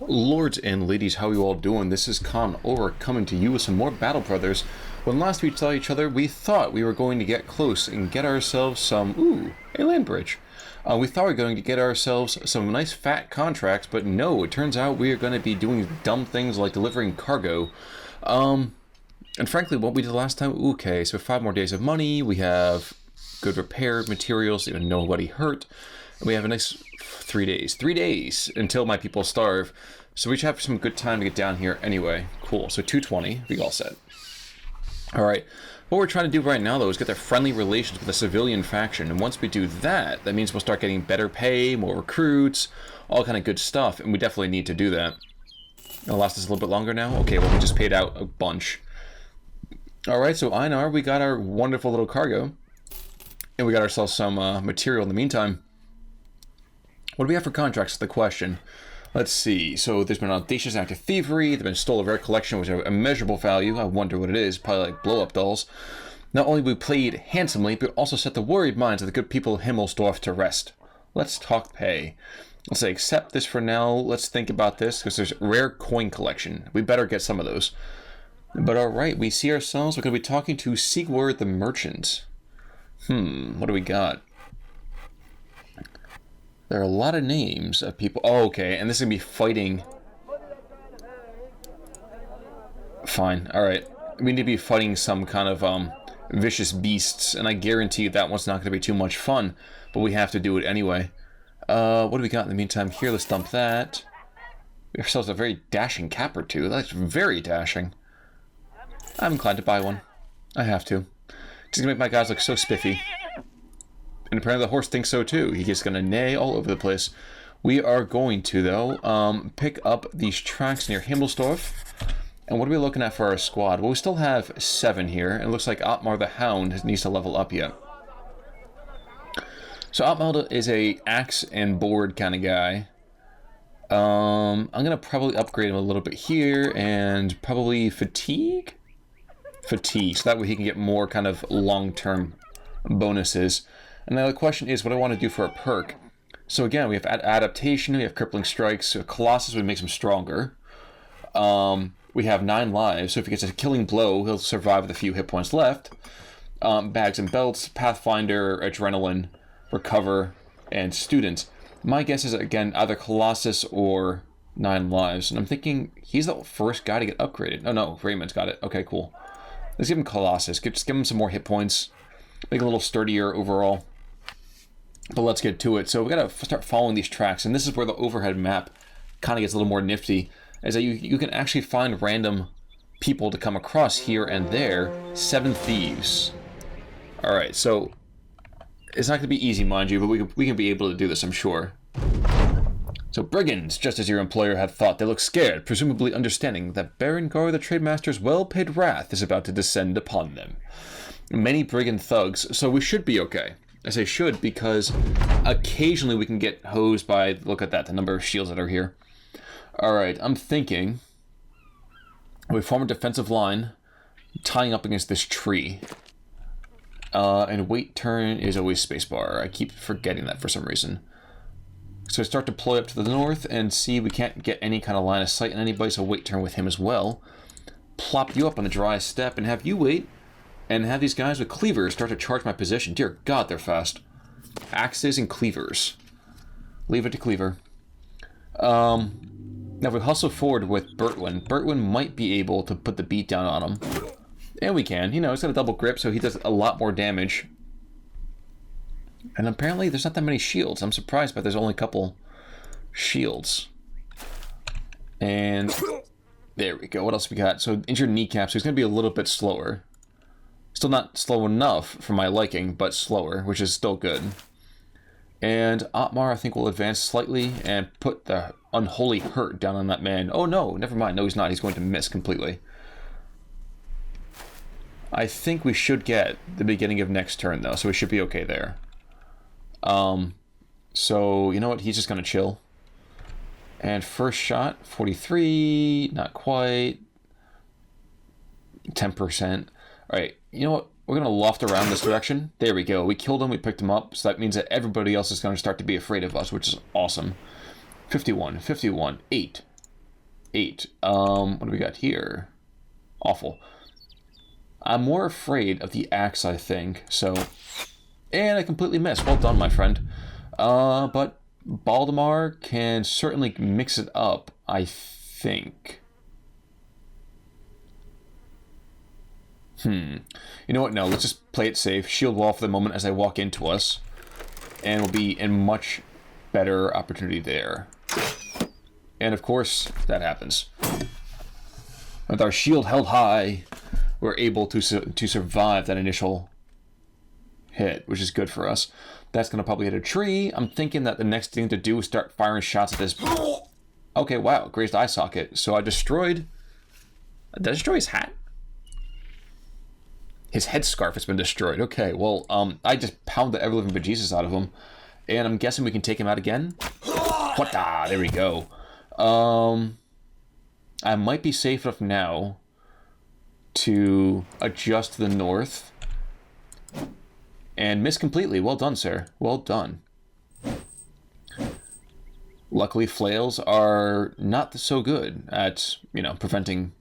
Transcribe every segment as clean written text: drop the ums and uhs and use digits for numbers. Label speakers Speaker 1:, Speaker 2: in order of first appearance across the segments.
Speaker 1: Lords and ladies, how you all doing? This is Khan over, coming to you with some more Battle Brothers. When last we saw each other, we thought we were going to get close and get ourselves some, a land bridge. We thought we were going to get ourselves some nice fat contracts, but no, it turns out we are going to be doing dumb things like delivering cargo. And frankly, what we did last time, okay, so 5 more days of money, we have good repair materials, even nobody hurt, and we have a nice 3 days. 3 days until my people starve. So we should have some good time to get down here anyway. Cool. So 220, we all set. Alright. What we're trying to do right now, though, is get their friendly relations with the civilian faction. And once we do that, that means we'll start getting better pay, more recruits, all kind of good stuff. And we definitely need to do that. It'll last us a little bit longer now. Okay, well, we just paid out a bunch. Alright, so Einar, we got our wonderful little cargo. And we got ourselves some material in the meantime. What do we have for contracts is the question. Let's see. So there's been audacious act of thievery. There's been stole a rare collection which have immeasurable value. I wonder what it is. Probably like blow-up dolls. Not only we played handsomely, but also set the worried minds of the good people of Himmelsdorf to rest. Let's talk pay. Let's say accept this for now. Let's think about this because there's rare coin collection. We better get some of those. But alright, we see ourselves. We're going to be talking to Sigurd the Merchant. What do we got? There are a lot of names of people. Oh, okay, and this is going to be fighting. Fine, alright. We need to be fighting some kind of vicious beasts, and I guarantee that one's not going to be too much fun, but we have to do it anyway. What do we got in the meantime here? Let's dump that. We have ourselves a very dashing cap or two. That's very dashing. I'm inclined to buy one. I have to. Just going to make my guys look so spiffy. And apparently the horse thinks so too. He's just going to neigh all over the place. We are going to, though, pick up these tracks near Himmelsdorf. And what are we looking at for our squad? Well, we still have 7 here. And it looks like Otmar the Hound needs to level up yet. So Otmar is a axe and board kind of guy. I'm going to probably upgrade him a little bit here. And probably fatigue? Fatigue. So that way he can get more kind of long-term bonuses. And now the question is, what do I want to do for a perk? So again, we have adaptation, we have crippling strikes, so Colossus would make him stronger. We have 9 lives, so if he gets a killing blow, he'll survive with a few hit points left. Bags and belts, Pathfinder, Adrenaline, Recover, and Student. My guess is, again, either Colossus or 9 lives. And I'm thinking he's the first guy to get upgraded. Oh no, Raymond's got it. Okay, cool. Let's give him Colossus. Just give him some more hit points. Make it a little sturdier overall. But let's get to it. So we gotta start following these tracks, and this is where the overhead map kind of gets a little more nifty, is that you can actually find random people to come across here and there. 7 thieves. Alright, so it's not gonna be easy, mind you, but we can be able to do this, I'm sure. So brigands, just as your employer had thought, they look scared, presumably understanding that Berengar the Trademaster's well-paid wrath is about to descend upon them. Many brigand thugs, so we should be okay. I say should because occasionally we can get hosed by, look at that, the number of shields that are here. Alright, I'm thinking we form a defensive line tying up against this tree. And wait turn is always spacebar. I keep forgetting that for some reason. So I start to deploy up to the north and see we can't get any kind of line of sight on anybody, so wait turn with him as well. Plop you up on the dry step and have you wait. And have these guys with cleavers start to charge my position. Dear God, they're fast. Axes and cleavers. Leave it to cleaver. Now if we hustle forward with Bertwin, Bertwin might be able to put the beat down on him. And we can. You know, he's got a double grip, so he does a lot more damage. And apparently there's not that many shields. I'm surprised, but there's only a couple shields. And there we go. What else we got? So injured kneecap, so he's going to be a little bit slower. Still not slow enough for my liking, but slower, which is still good. And Otmar, I think, will advance slightly and put the unholy hurt down on that man. Oh no, never mind. No, he's not. He's going to miss completely. I think we should get the beginning of next turn, though, so we should be okay there. So, you know what? He's just going to chill. And first shot, 43, not quite. 10%. Alright, you know what? We're going to loft around this direction. There we go. We killed him, we picked him up, so that means that everybody else is going to start to be afraid of us, which is awesome. 51, 51, 8, 8. What do we got here? Awful. I'm more afraid of the axe, I think. So, and I completely missed. Well done, my friend. But Baldemar can certainly mix it up, I think. You know what? No, let's just play it safe. Shield wall for the moment as I walk into us. And we'll be in much better opportunity there. And of course, that happens. With our shield held high, we're able to survive that initial hit, which is good for us. That's going to probably hit a tree. I'm thinking that the next thing to do is start firing shots at this. Okay, wow, grazed eye socket. So I destroyed... Did I destroy his hat? His headscarf has been destroyed. Okay, well, I just pounded the ever-living bejesus out of him. And I'm guessing we can take him out again? What? Ah, there we go. I might be safe enough now to adjust to the north. And miss completely. Well done, sir. Well done. Luckily, flails are not so good at, preventing...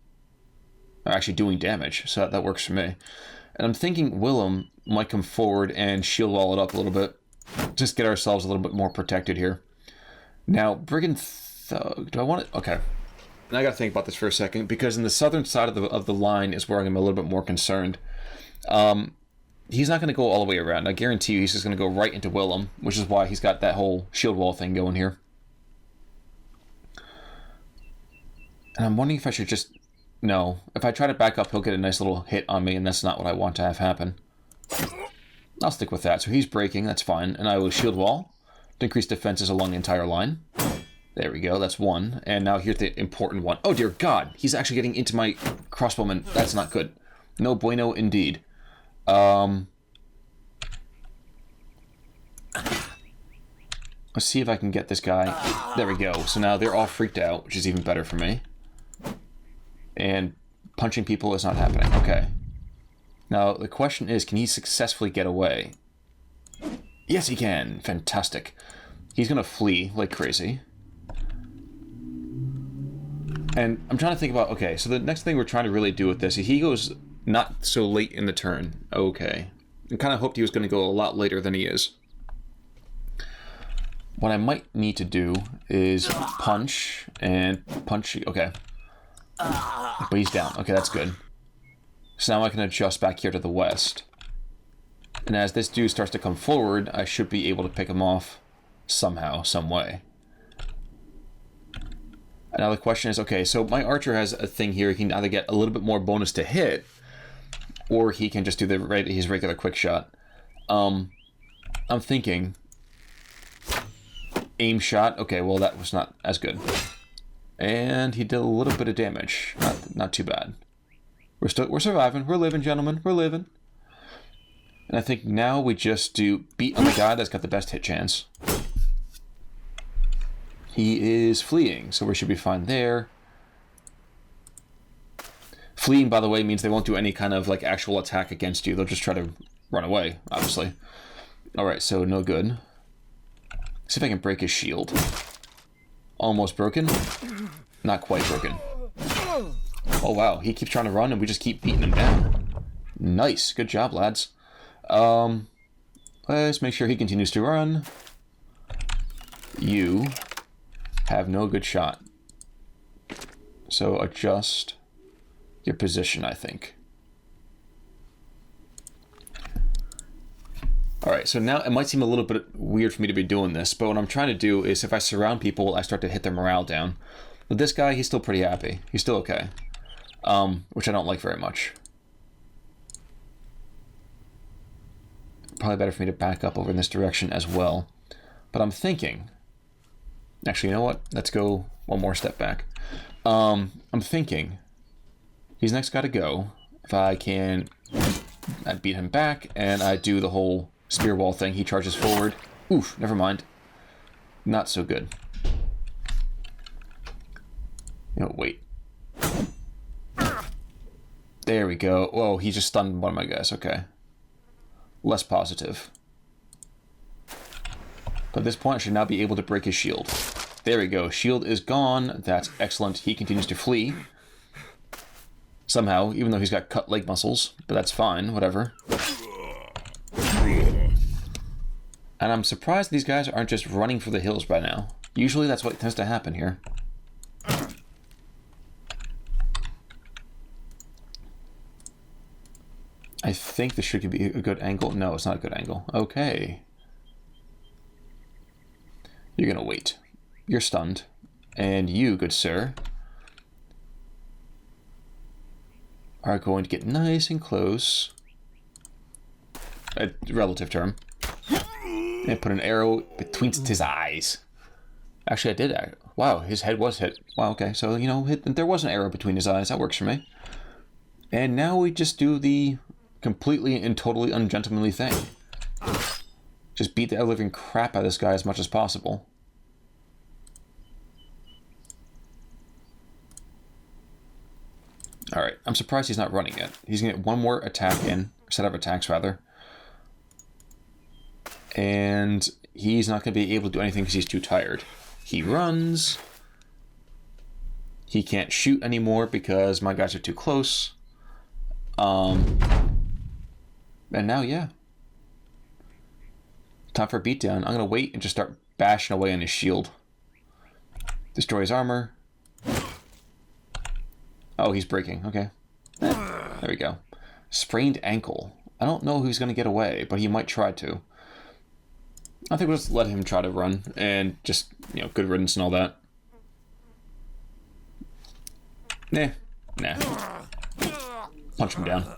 Speaker 1: or actually doing damage. So that works for me. And I'm thinking Willem might come forward and shield wall it up a little bit. Just get ourselves a little bit more protected here. Now, Brigand Thug... Do I want it? Okay. And I got to think about this for a second, because in the southern side of the line is where I'm a little bit more concerned. He's not going to go all the way around. I guarantee you he's just going to go right into Willem, which is why he's got that whole shield wall thing going here. And I'm wondering if I should just... No. If I try to back up, he'll get a nice little hit on me, and that's not what I want to have happen. I'll stick with that. So he's breaking, that's fine. And I will shield wall to increase defenses along the entire line. There we go, that's one. And now here's the important one. Oh dear God, he's actually getting into my crossbowman. That's not good. No bueno indeed. Let's see if I can get this guy. There we go. So now they're all freaked out, which is even better for me. And punching people is not happening. Okay. Now, the question is, can he successfully get away? Yes, he can. Fantastic. He's going to flee like crazy. And I'm trying to think about... Okay, so the next thing we're trying to really do with this, he goes not so late in the turn. Okay. I kind of hoped he was going to go a lot later than he is. What I might need to do is punch and punch... Okay. But he's down. Okay, that's good. So now I can adjust back here to the west. And as this dude starts to come forward, I should be able to pick him off somehow, some way. And now the question is, okay, so my archer has a thing here. He can either get a little bit more bonus to hit, or he can just do his regular quick shot. I'm thinking... Aim shot. Okay, well, that was not as good. And he did a little bit of damage. Not too bad. We're surviving. We're living, gentlemen. We're living. And I think now we just do beat on the guy that's got the best hit chance. He is fleeing, so we should be fine there. Fleeing, by the way, means they won't do any kind of like actual attack against you. They'll just try to run away, obviously. Alright, so no good. See if I can break his shield. Almost broken. Not quite broken. Oh wow, he keeps trying to run and we just keep beating him down. Nice, good job, lads. Let's make sure he continues to run. You have no good shot. So adjust your position, I think. Alright, so now it might seem a little bit weird for me to be doing this, but what I'm trying to do is if I surround people, I start to hit their morale down. With this guy, he's still pretty happy. He's still okay. Which I don't like very much. Probably better for me to back up over in this direction as well. But I'm thinking... Actually, you know what? Let's go one more step back. I'm thinking... He's next got to go. If I can... I beat him back, and I do the whole spear wall thing. He charges forward. Oof, never mind. Not so good. No, wait. There we go. Whoa, he just stunned one of my guys. Okay. Less positive. But at this point, I should now be able to break his shield. There we go. Shield is gone. That's excellent. He continues to flee. Somehow, even though he's got cut leg muscles. But that's fine. Whatever. And I'm surprised these guys aren't just running for the hills by now. Usually that's what tends to happen here. I think this should be a good angle. No, it's not a good angle. Okay. You're gonna wait. You're stunned. And you, good sir, are going to get nice and close. A relative term. And put an arrow between his eyes. Actually, I did. Wow, his head was hit. Wow, okay. So, you know, there was an arrow between his eyes. That works for me. And now we just do the completely and totally ungentlemanly thing. Just beat the living crap out of this guy as much as possible. Alright, I'm surprised he's not running yet. He's going to get one more attack in, set of attacks rather. And he's not going to be able to do anything because he's too tired. He runs. He can't shoot anymore because my guys are too close. And now, yeah. Time for a beatdown. I'm going to wait and just start bashing away on his shield. Destroy his armor. Oh, he's breaking. Okay. There we go. Sprained ankle. I don't know who's going to get away, but he might try to. I think we'll just let him try to run and just, you know, good riddance and all that. Nah. Punch him down.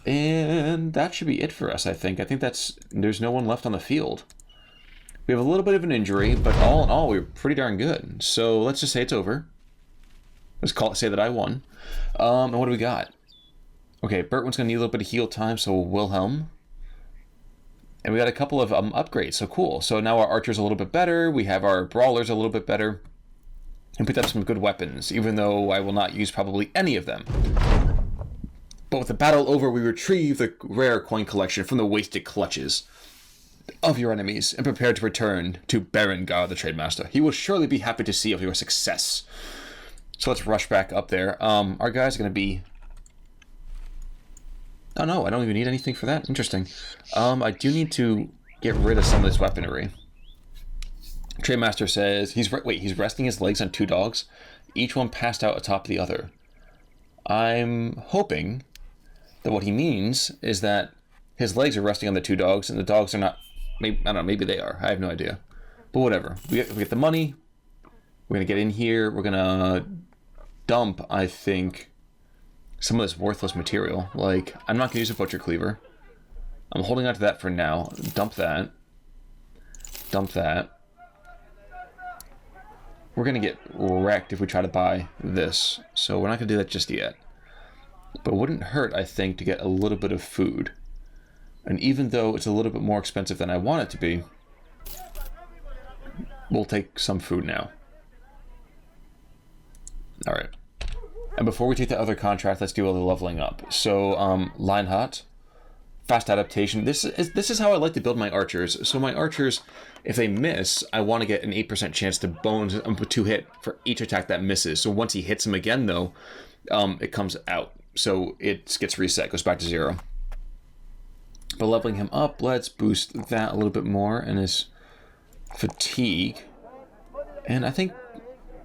Speaker 1: And that should be it for us, I think. I think there's no one left on the field. We have a little bit of an injury, but all in all, we're pretty darn good. So let's just say it's over. Let's say that I won. And what do we got? Okay, Bertwin's going to need a little bit of heal time, so Wilhelm. And we got a couple of upgrades, so cool. So now our archer's a little bit better. We have our brawlers a little bit better. And picked up some good weapons, even though I will not use probably any of them. But with the battle over, we retrieve the rare coin collection from the wasted clutches of your enemies and prepare to return to Berengar, the Trademaster. He will surely be happy to see of your success. So let's rush back up there. Our guys are going to be... Oh no, I don't even need anything for that. Interesting. I do need to get rid of some of this weaponry. Trademaster says he's resting his legs on 2 dogs. Each one passed out atop the other. I'm hoping that what he means is that his legs are resting on the 2 dogs and the dogs are not. Maybe, I don't know. Maybe they are. I have no idea. But whatever. We get the money. We're gonna get in here. We're gonna dump, I think, some of this worthless material. Like, I'm not gonna use a butcher cleaver. I'm holding on to that for now. Dump that. Dump that. We're going to get wrecked if we try to buy this, so we're not going to do that just yet. But it wouldn't hurt, I think, to get a little bit of food. And even though it's a little bit more expensive than I want it to be, we'll take some food now. Alright. And before we take the other contract, let's do a little leveling up. So, Lionheart, fast adaptation. This is how I like to build my archers. So my archers, if they miss, I want to get an 8% chance to to hit for each attack that misses. So once he hits him again, though, it comes out. So it gets reset, goes back to 0. But leveling him up, let's boost that a little bit more, and his fatigue. And I think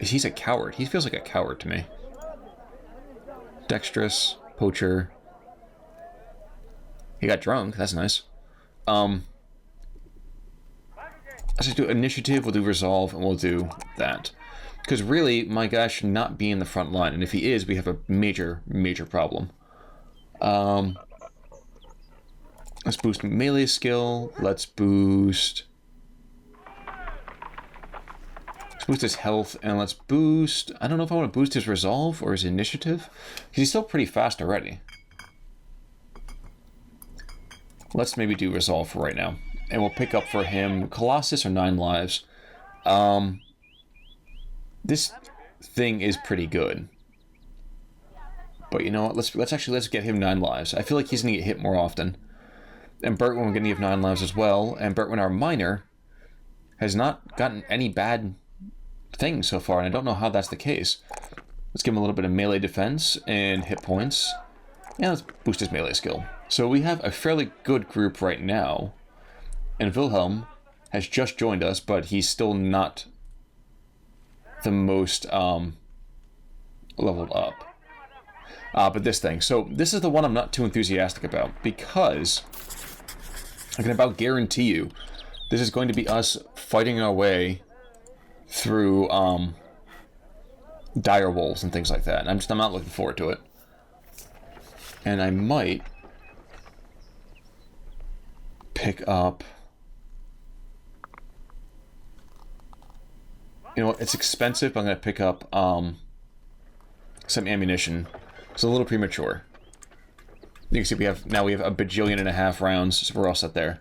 Speaker 1: he's a coward. He feels like a coward to me. Dexterous, poacher. He got drunk. That's nice. Let's just do initiative. We'll do resolve, and we'll do that. Because really, my guy should not be in the front line, and if he is, we have a major, major problem. Let's boost melee skill. Let's boost his health, and let's boost... I don't know if I want to boost his resolve or his initiative, because he's still pretty fast already. Let's maybe do resolve for right now. And we'll pick up for him Colossus or 9 lives. This thing is pretty good. But you know what? Let's get him 9 lives. I feel like he's going to get hit more often. And Bertwin, we're going to give 9 lives as well. And Bertwin, our miner, has not gotten any bad things so far, and I don't know how that's the case. Let's give him a little bit of melee defense and hit points. And let's boost his melee skill. So we have a fairly good group right now. And Wilhelm has just joined us, but he's still not the most leveled up. But this thing. So this is the one I'm not too enthusiastic about, because I can about guarantee you this is going to be us fighting our way through dire wolves and things like that. And I'm not looking forward to it. And I might pick up... You know what, it's expensive, but I'm going to pick up some ammunition. It's a little premature. You can see we have a bajillion and a half rounds, so we're all set there.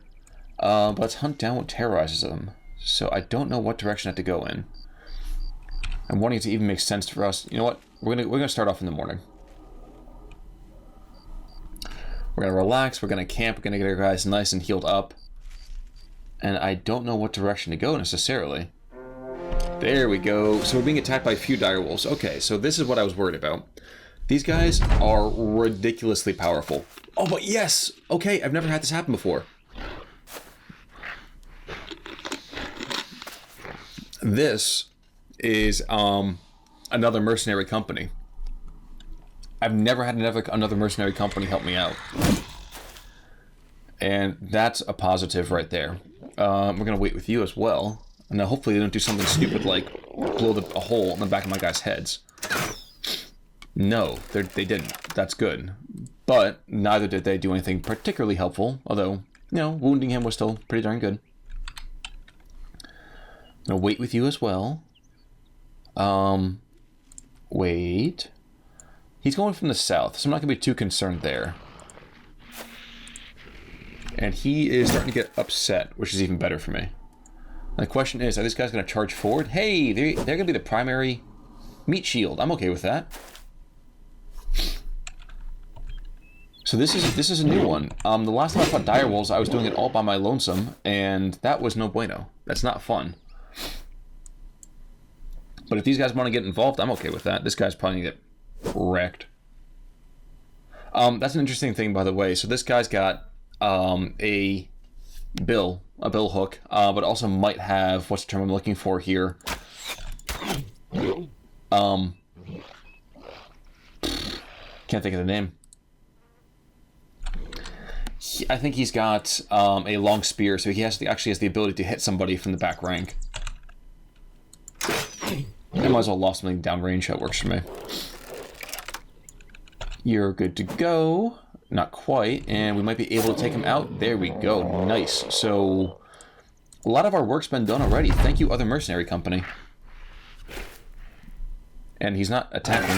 Speaker 1: But let's hunt down what terrorizes them. So I don't know what direction I have to go in. I'm wanting it to even make sense for us. You know what? We're gonna start off in the morning. We're gonna relax. We're gonna camp. We're gonna get our guys nice and healed up. And I don't know what direction to go necessarily. There we go. So we're being attacked by a few dire wolves. Okay, so this is what I was worried about. These guys are ridiculously powerful. Oh, but yes! Okay, I've never had this happen before. This is another mercenary company. I've never had another mercenary company help me out. And that's a positive right there. We're going to wait with you as well. And now hopefully they don't do something stupid like blow a hole in the back of my guys' heads. No, they didn't. That's good. But neither did they do anything particularly helpful. Although, you know, wounding him was still pretty darn good. I'm going to wait with you as well. Wait. He's going from the south, so I'm not going to be too concerned there. And he is starting to get upset, which is even better for me. The question is, are these guys going to charge forward? Hey, they're going to be the primary meat shield. I'm okay with that. So this is a new one. The last time I fought dire wolves, I was doing it all by my lonesome, and that was no bueno. That's not fun. But if these guys want to get involved, I'm okay with that. This guy's probably going to get wrecked. That's an interesting thing, by the way. So this guy's got a bill hook, but also might have, what's the term I'm looking for here? Can't think of the name. I think he's got a long spear, so he actually has the ability to hit somebody from the back rank. I might as well lost something downrange. That works for me. You're good to go. Not quite, and we might be able to take him out. There we go. Nice. So a lot of our work's been done already. Thank you, other mercenary company. And he's not attacking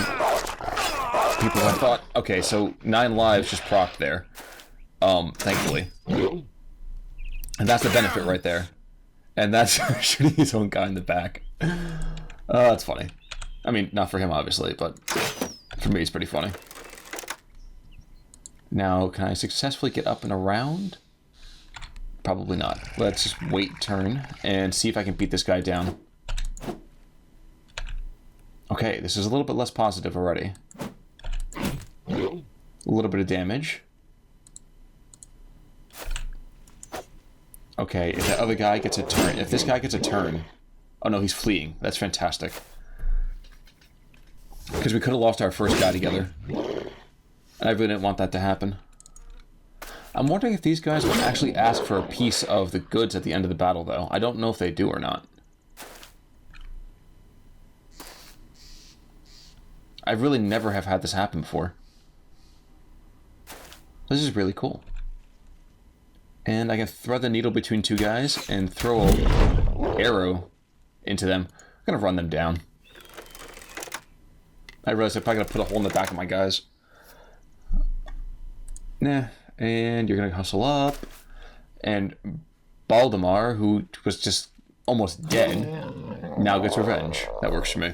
Speaker 1: people. I thought, okay, so 9 lives just procced there. Thankfully. And that's the benefit right there. And that's shooting his own guy in the back. That's funny. I mean, not for him, obviously, but for me, it's pretty funny. Now, can I successfully get up and around? Probably not. Let's just wait turn and see if I can beat this guy down. Okay, this is a little bit less positive already. A little bit of damage. Okay, if that other guy gets a turn... If this guy gets a turn... Oh no, he's fleeing. That's fantastic. Because we could have lost our first guy together. And I really didn't want that to happen. I'm wondering if these guys will actually ask for a piece of the goods at the end of the battle, though. I don't know if they do or not. I really never have had this happen before. This is really cool. And I can thread the needle between 2 guys and throw an arrow into them. I'm going to run them down. I realized I'm probably going to put a hole in the back of my guys. Nah. And you're going to hustle up. And Baldemar, who was just almost dead, now gets revenge. That works for me.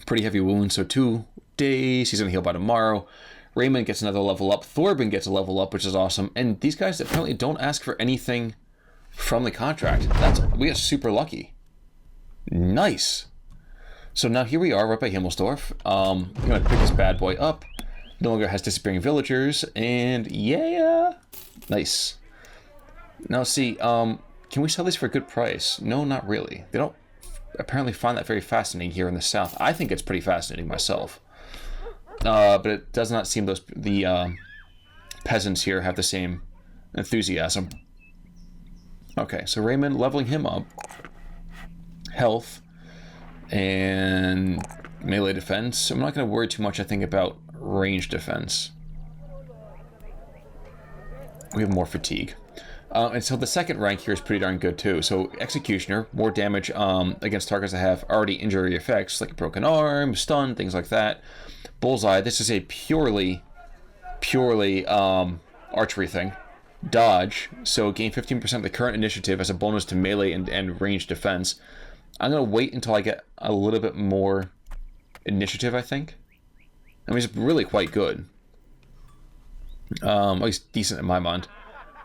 Speaker 1: Pretty heavy wound, so 2 days. He's going to heal by tomorrow. Raymond gets another level up. Thorben gets a level up, which is awesome. And these guys apparently don't ask for anything from the contract. We got super lucky. Nice. So now here we are right by Himmelsdorf. I'm going to pick this bad boy up. No longer has disappearing villagers. And yeah. Nice. Now see, can we sell these for a good price? No, not really. They don't apparently find that very fascinating here in the south. I think it's pretty fascinating myself. But it does not seem the peasants here have the same enthusiasm. Okay, so Raymond, leveling him up. Health. And melee defense. I'm not going to worry too much, I think, about range defense. We have more fatigue. And so the second rank here is pretty darn good too. So Executioner, more damage against targets that have already injury effects, like a broken arm, stun, things like that. Bullseye, this is a purely archery thing. Dodge, so gain 15% of the current initiative as a bonus to melee and range defense. I'm going to wait until I get a little bit more initiative, I think. I mean, it's really quite good. At least decent in my mind.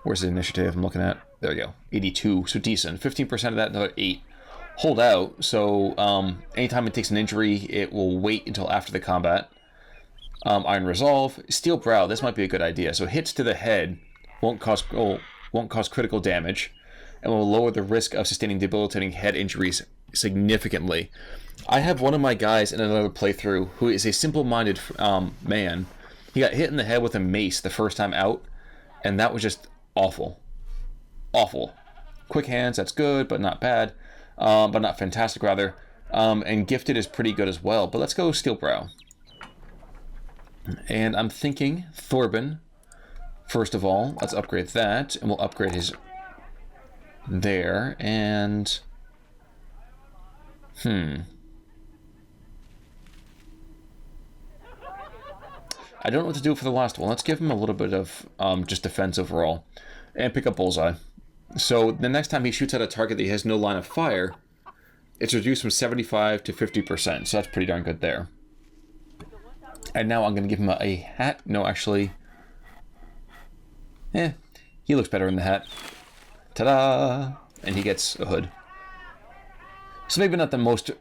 Speaker 1: Where's the initiative I'm looking at? There we go. 82, so decent. 15% of that, another 8. Hold out, so anytime it takes an injury, it will wait until after the combat. Iron Resolve. Steel Brow, this might be a good idea. So hits to the head won't cause critical damage, and will lower the risk of sustaining debilitating head injuries significantly. I have one of my guys in another playthrough who is a simple-minded man. He got hit in the head with a mace the first time out, and that was just awful. Awful. Quick hands, that's good, but not bad. But not fantastic, rather. And gifted is pretty good as well. But let's go Steel Brow. And I'm thinking Thorben. First of all, let's upgrade that, and we'll upgrade his there, and I don't know what to do for the last one. Let's give him a little bit of just defense overall. And pick up Bullseye. So the next time he shoots at a target that he has no line of fire, it's reduced from 75 to 50%. So that's pretty darn good there. And now I'm going to give him a hat. No, actually. He looks better in the hat. Ta-da! And he gets a hood. So maybe not the most,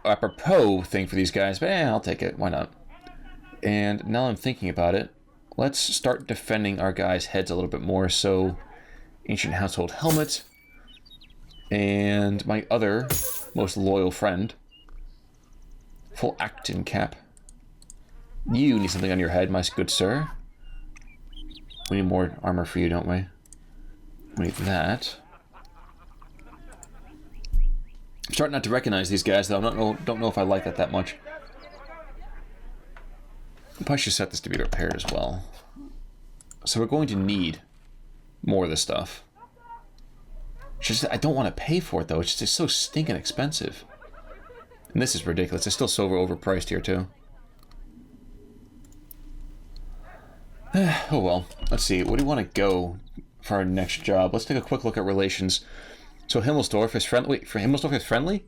Speaker 1: apropos thing for these guys, but I'll take it. Why not? And now I'm thinking about it, let's start defending our guys' heads a little bit more. So, Ancient Household Helmet. And my other most loyal friend, Full Acton Cap. You need something on your head, my good sir. We need more armor for you, don't we? We need that. I'm starting not to recognize these guys, though. I don't know if I like that much. I probably should set this to be repaired as well. So we're going to need more of this stuff. Just, I don't want to pay for it, though. It's just so stinking expensive. And this is ridiculous. It's still so overpriced here, too. Oh, well. Let's see. What do you want to go for our next job? Let's take a quick look at relations. So Himmelsdorf is friendly. For Himmelsdorf is friendly?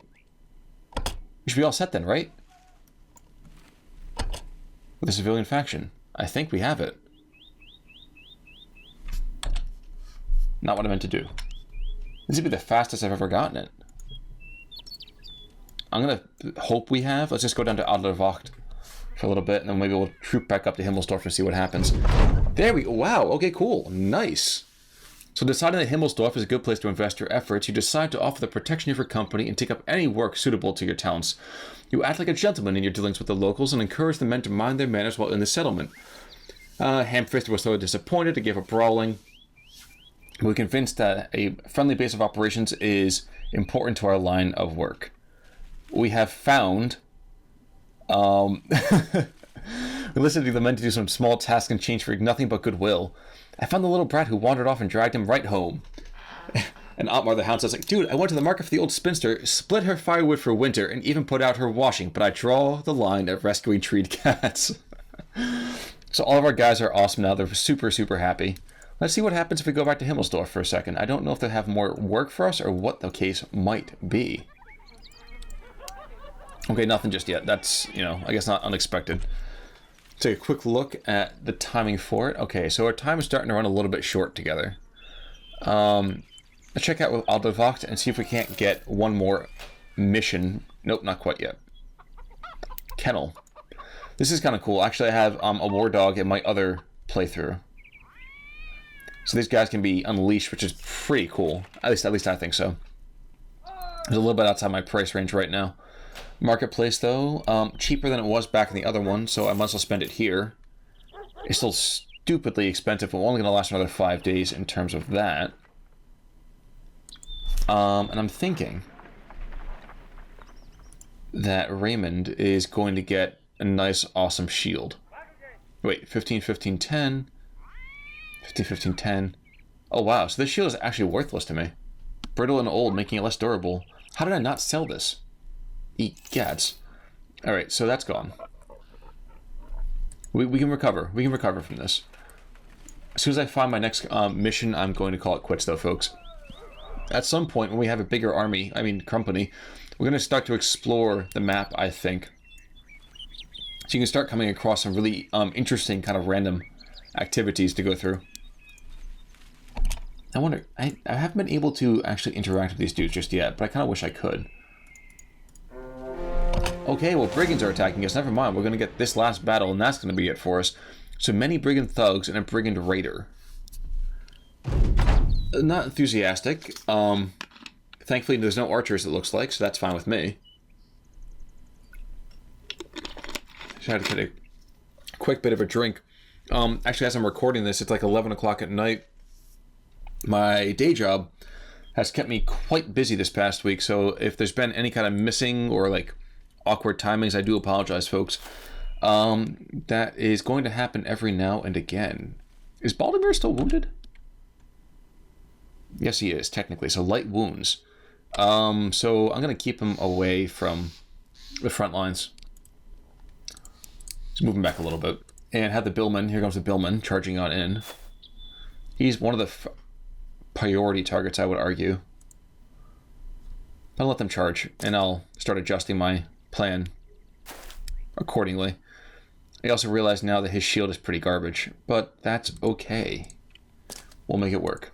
Speaker 1: We should be all set then, right? With a civilian faction. I think we have it. Not what I meant to do. This would be the fastest I've ever gotten it. I'm going to hope we have. Let's just go down to Adlerwacht for a little bit, and then maybe we'll troop back up to Himmelsdorf and see what happens. There we go. Wow. Okay, cool. Nice. So deciding that Himmelsdorf is a good place to invest your efforts, you decide to offer the protection of your company and take up any work suitable to your talents. You act like a gentleman in your dealings with the locals and encourage the men to mind their manners while in the settlement. Hamfist was so disappointed and gave up brawling. We're convinced that a friendly base of operations is important to our line of work. We have found... we listened to the men to do some small tasks in exchange for nothing but goodwill. I found the little brat who wandered off and dragged him right home. And Otmar the Hound says, like, dude, I went to the market for the old spinster, split her firewood for winter, and even put out her washing, but I draw the line at rescuing treed cats. So all of our guys are awesome now. They're super, super happy. Let's see what happens if we go back to Himmelsdorf for a second. I don't know if they have more work for us or what the case might be. Okay, nothing just yet. That's, I guess not unexpected. Take a quick look at the timing for it. Okay, so our time is starting to run a little bit short together. Let's check out with Adlerwacht and see if we can't get one more mission. Nope, not quite yet. Kennel. This is kind of cool. Actually, I have a war dog in my other playthrough. So these guys can be unleashed, which is pretty cool. At least I think so. It's a little bit outside my price range right now. Marketplace, though, cheaper than it was back in the other one, so I might as well spend it here. It's still stupidly expensive, but we're only going to last another 5 days in terms of that. And I'm thinking that Raymond is going to get a nice, awesome shield. Wait, 15, 15, 10. 15, 15, 10. Oh, wow. So this shield is actually worthless to me. Brittle and old, making it less durable. How did I not sell this? Eat gads. Alright, so that's gone. We can recover. We can recover from this. As soon as I find my next mission, I'm going to call it quits, though, folks. At some point, when we have a bigger army, company, we're going to start to explore the map, I think. So you can start coming across some really interesting kind of random activities to go through. I wonder, I haven't been able to actually interact with these dudes just yet, but I kind of wish I could. Okay, well, brigands are attacking us. Never mind, we're going to get this last battle, and that's going to be it for us. So many brigand thugs and a brigand raider. Not enthusiastic. Thankfully, there's no archers, it looks like, so that's fine with me. Just had to get a quick bit of a drink. Actually, as I'm recording this, it's like 11 o'clock at night. My day job has kept me quite busy this past week, so if there's been any kind of missing or, like, awkward timings, I do apologize, folks. That is going to happen every now and again. Is Baltimore still wounded? Yes, he is, technically. So, light wounds. So, I'm going to keep him away from the front lines. Let's move him back a little bit. And have the Billman. Here comes the Billman charging on in. He's one of the priority targets, I would argue. I'll let them charge, and I'll start adjusting my plan accordingly. I also realize now that his shield is pretty garbage, but that's okay. We'll make it work.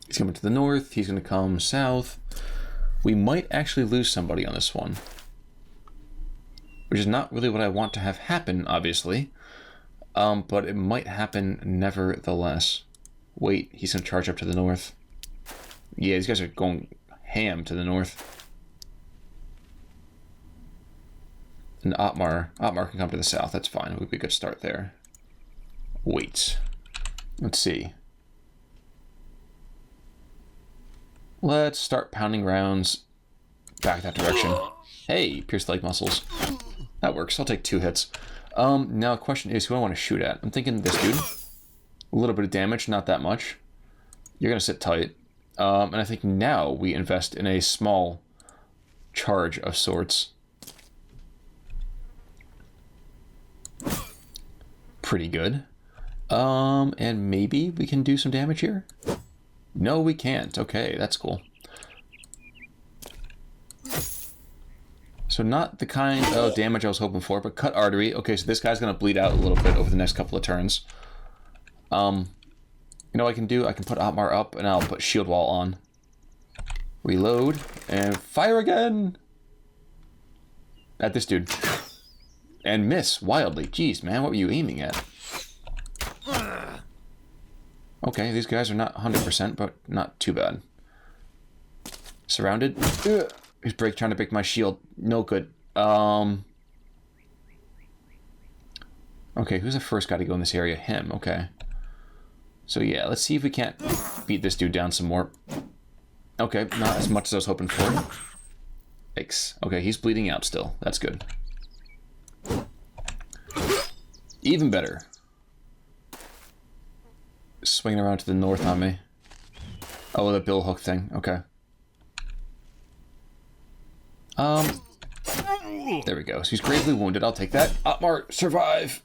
Speaker 1: He's coming to the north. He's going to come south. We might actually lose somebody on this one, which is not really what I want to have happen, obviously. But it might happen nevertheless. Wait, he's going to charge up to the north. Yeah, these guys are going ham to the north. And Otmar can come to the south. That's fine. It would be a good start there. Wait. Let's see. Let's start pounding rounds back that direction. Hey, pierce leg muscles. That works. I'll take 2 hits. Now the question is, who do I want to shoot at? I'm thinking this dude. A little bit of damage, not that much. You're going to sit tight. And I think now we invest in a small charge of sorts. Pretty good. And maybe we can do some damage here? No, we can't. Okay, that's cool. So not the kind of damage I was hoping for, but cut artery. Okay, so this guy's going to bleed out a little bit over the next couple of turns. You know what I can do? I can put Otmar up, and I'll put shield wall on. Reload, and fire again! At this dude. And miss, wildly. Jeez, man, what were you aiming at? Okay, these guys are not 100%, but not too bad. Surrounded. He's trying to break my shield. No good. Okay, who's the first guy to go in this area? Him, okay. So yeah, let's see if we can't beat this dude down some more. Okay, not as much as I was hoping for. Yikes. Okay, he's bleeding out still. That's good. Even better. Swinging around to the north on me. Oh, the bill hook thing. Okay. There we go. So he's gravely wounded. I'll take that. Otmar, survive!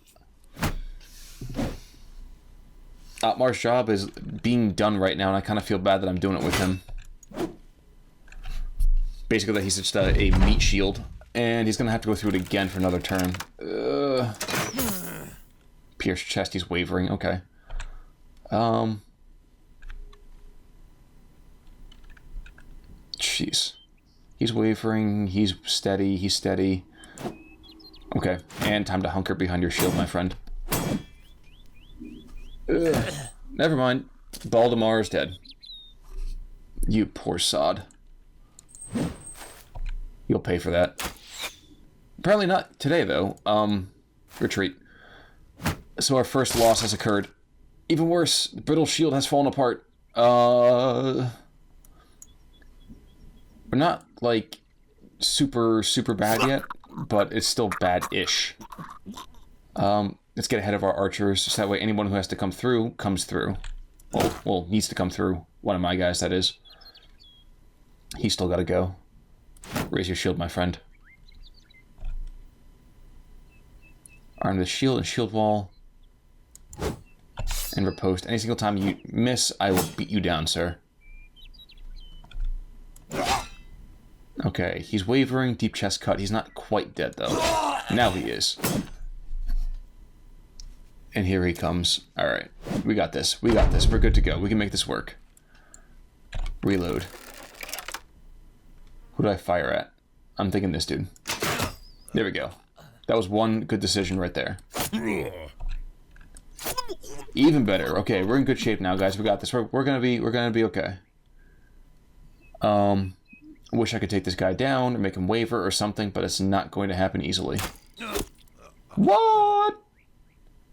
Speaker 1: Otmar's job is being done right now, and I kind of feel bad that I'm doing it with him. Basically, that he's just a meat shield, and he's going to have to go through it again for another turn. Pierce chest, he's wavering. Okay. jeez. He's wavering, he's steady, he's steady. Okay, and time to hunker behind your shield, my friend. Ugh. Never mind. Baldemar is dead. You poor sod. You'll pay for that. Apparently not today, though. Retreat. So our first loss has occurred. Even worse, the brittle shield has fallen apart. We're not, like, super bad yet, but it's still bad-ish. Let's get ahead of our archers, so that way anyone who has to come through, comes through. Well, needs to come through. One of my guys, that is. He's still gotta go. Raise your shield, my friend. Arm the shield and shield wall. And riposte. Any single time you miss, I will beat you down, sir. Okay, he's wavering, deep chest cut. He's not quite dead, though. Now he is. And here he comes. Alright, we got this. We got this. We're good to go. We can make this work. Reload. Who do I fire at? I'm thinking this dude. There we go. That was one good decision right there. Even better. Okay, we're in good shape now, guys. We got this. We're gonna be okay. Wish I could take this guy down or make him waver or something, but it's not going to happen easily. What?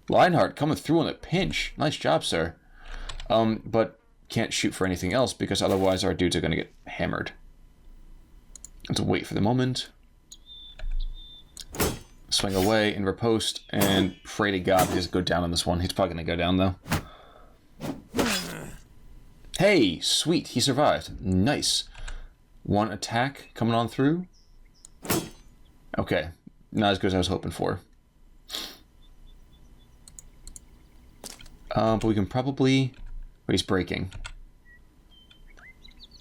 Speaker 1: Lionheart coming through on a pinch. Nice job, sir. But can't shoot for anything else because otherwise our dudes are gonna get hammered. Let's wait for the moment. Swing away and riposte, and pray to God he doesn't go down on this one. He's probably going to go down, though. Hey, sweet, he survived. Nice. One attack coming on through. Okay, not as good as I was hoping for. But we can probably... But he's breaking.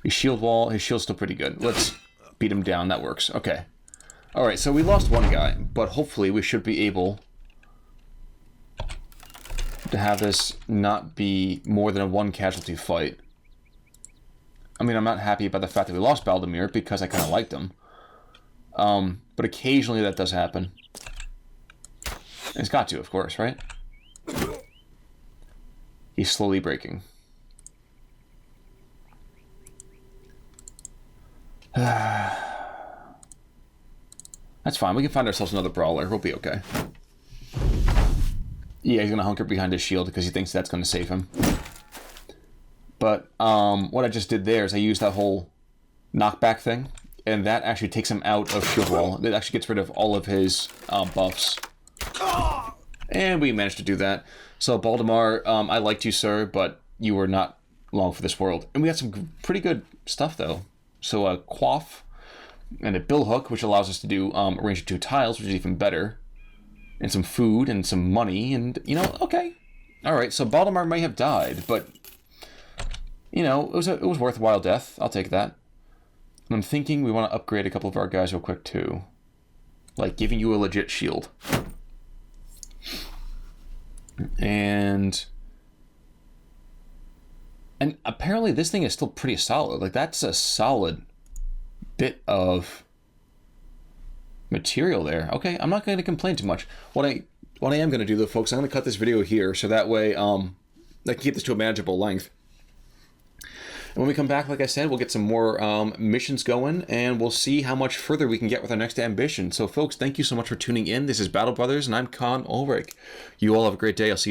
Speaker 1: His shield wall, his shield's still pretty good. Let's beat him down, that works. Okay. Alright, so we lost one guy, but hopefully we should be able to have this not be more than a one casualty fight. I mean, I'm not happy about the fact that we lost Baldemir because I kind of liked him. But occasionally that does happen. And it's got to, of course, right? He's slowly breaking. That's fine. We can find ourselves another brawler. We'll be okay. Yeah, he's going to hunker behind his shield because he thinks that's going to save him. But what I just did there is I used that whole knockback thing, and that actually takes him out of shield wall. It actually gets rid of all of his buffs. And we managed to do that. So, Baldemar, I liked you, sir, but you were not long for this world. And we got some pretty good stuff, though. So, a quaff. And a bill hook, which allows us to do a range of 2 tiles, which is even better. And some food and some money, and, you know, okay. Alright, so Baldemar may have died, but, you know, it was worthwhile death. I'll take that. And I'm thinking we want to upgrade a couple of our guys real quick, too. Like, giving you a legit shield. And apparently this thing is still pretty solid. Like, that's a solid bit of material there. Okay, I'm not going to complain too much. What I am going to do, though, folks, I'm going to cut this video here so that way I can keep this to a manageable length. And when we come back, like I said, we'll get some more missions going, and we'll see how much further we can get with our next ambition. So, folks, thank you so much for tuning in. This is Battle Brothers, and I'm Con Ulrich. You all have a great day. I'll see you